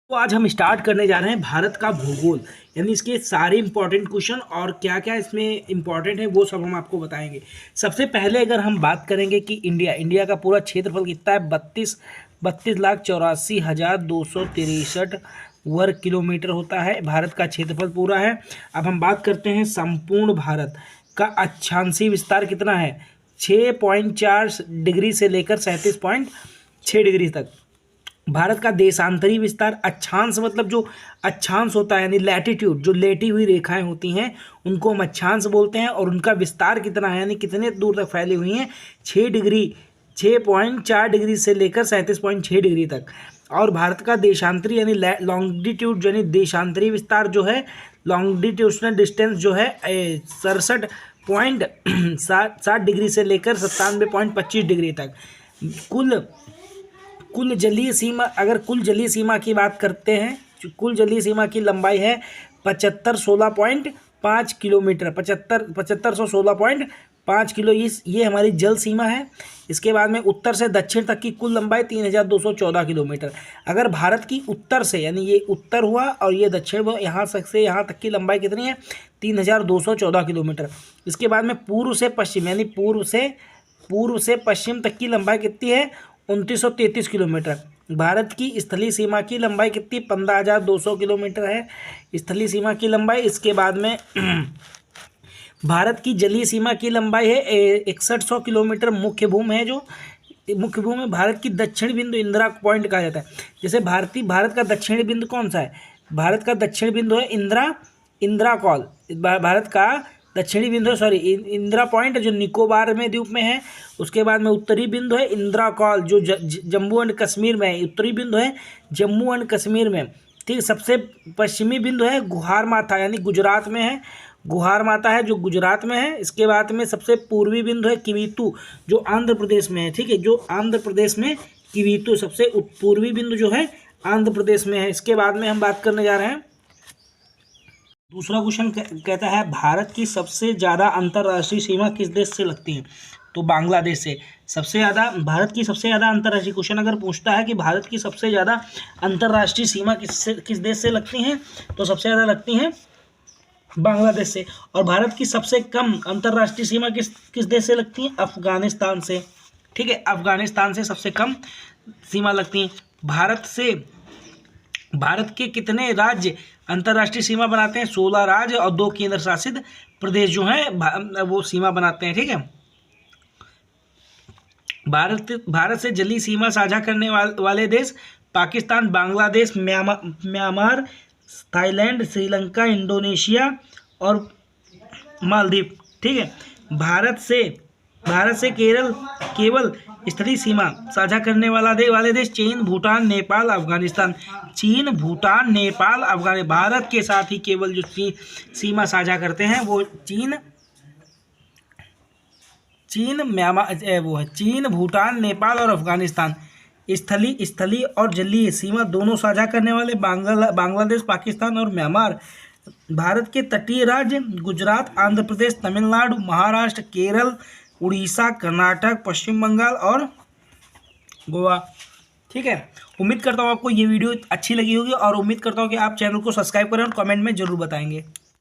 तो आज हम स्टार्ट करने जा रहे हैं भारत का भूगोल, यानी इसके सारे इंपॉर्टेंट क्वेश्चन और क्या क्या इसमें इंपॉर्टेंट है वो सब हम आपको बताएंगे। सबसे पहले अगर हम बात करेंगे कि इंडिया का पूरा क्षेत्रफल कितना है, 32,84,263 वर्ग किलोमीटर होता है भारत का क्षेत्रफल पूरा है। अब हम बात करते हैं संपूर्ण भारत का अक्षांशीय विस्तार कितना है, 6.4 डिग्री से लेकर 37.6 डिग्री तक। भारत का देशांतरी विस्तार, अक्षांश मतलब जो अक्षांश होता है यानी लैटिट्यूड, जो लेटी हुई रेखाएं होती हैं उनको हम अक्षांश बोलते हैं, और उनका विस्तार कितना है यानी कितने दूर तक फैली हुई हैं, 6.4 डिग्री से लेकर 37.6 डिग्री तक। और भारत का देशांतरी यानी लॉन्गिट्यूड यानी देशांतरी विस्तार जो है, लॉन्गिट्यूशनल डिस्टेंस जो है 67.7 डिग्री से लेकर 97.25 डिग्री तक। कुल जलीय सीमा, अगर कुल जलीय सीमा की बात करते हैं, कुल जलीय सीमा की लंबाई है 7516.5 किलोमीटर, 7516.5 किलो, ये हमारी जल सीमा है। इसके बाद में उत्तर से दक्षिण तक की कुल लंबाई 3214 किलोमीटर। अगर भारत की उत्तर से यानी ये उत्तर हुआ और ये दक्षिण हुआ, यहाँ से यहाँ तक की लंबाई कितनी है, 3214 किलोमीटर। इसके बाद में पूर्व से पश्चिम यानी पूर्व से पश्चिम तक की लंबाई कितनी है, 2933 किलोमीटर। भारत की स्थलीय सीमा की लंबाई कितनी, 15,200 किलोमीटर है स्थलीय सीमा की लंबाई। इसके बाद में भारत की जलीय सीमा की लंबाई है 6100 किलोमीटर। मुख्य भूमि है, जो मुख्य भूमि भारत की दक्षिण बिंदु इंदिरा पॉइंट कहा जाता है। जैसे भारत का दक्षिणी बिंदु कौन सा है, भारत का दक्षिण बिंदु है इंदिरा कॉल। भारत का दक्षिणी बिंदु है, सॉरी, इंदिरा पॉइंट जो निकोबार में द्वीप में है। उसके बाद में उत्तरी बिंदु है इंदिरा कॉल जो जम्मू एंड कश्मीर में है, उत्तरी बिंदु है जम्मू एंड कश्मीर में। ठीक, सबसे पश्चिमी बिंदु है गुहार माथा यानी गुजरात में है, गुहार माता है जो गुजरात में है। इसके बाद में सबसे पूर्वी बिंदु है किवीतू जो आंध्र प्रदेश में है। ठीक है, जो आंध्र प्रदेश में किवीतू सबसे पूर्वी बिंदु जो है आंध्र प्रदेश में है। इसके बाद में हम बात करने जा रहे हैं, दूसरा क्वेश्चन कहता है भारत की सबसे ज़्यादा अंतर्राष्ट्रीय सीमा किस देश से लगती है, तो बांग्लादेश से। सबसे ज़्यादा भारत की सबसे ज़्यादा अंतर्राष्ट्रीय, क्वेश्चन अगर पूछता है कि भारत की सबसे ज़्यादा अंतर्राष्ट्रीय सीमा किस देश से लगती हैं, तो सबसे ज़्यादा लगती हैं बांग्लादेश से। और भारत की सबसे कम अंतर्राष्ट्रीय सीमा किस देश से लगती है, अफगानिस्तान से। ठीक है, अफगानिस्तान से सबसे कम सीमा लगती है। भारत के कितने राज्य अंतर्राष्ट्रीय सीमा बनाते हैं, 16 राज्य और 2 केंद्र शासित प्रदेश जो हैं वो सीमा बनाते हैं। ठीक है, भारत से जलीय सीमा साझा करने वाले देश Pakistan, Bangladesh, Myanmar, Thailand, Sri Lanka, Indonesia और मालदीव। ठीक है, भारत से केवल स्थलीय सीमा साझा करने वाले देश चीन, भूटान, नेपाल, अफगानिस्तान। चीन, भूटान, नेपाल, अफगानिस्तान। भारत के साथ ही केवल जो सीमा साझा करते हैं वो चीन, भूटान, नेपाल और अफगानिस्तान। स्थलीय और जलीय सीमा दोनों साझा करने वाले बांग्लादेश, पाकिस्तान और म्यांमार। भारत के तटीय राज्य गुजरात, आंध्र प्रदेश, तमिलनाडु, महाराष्ट्र, केरल, उड़ीसा, कर्नाटक, पश्चिम बंगाल और गोवा। ठीक है, उम्मीद करता हूँ आपको ये वीडियो अच्छी लगी होगी और उम्मीद करता हूँ कि आप चैनल को सब्सक्राइब करें और कमेंट में ज़रूर बताएंगे।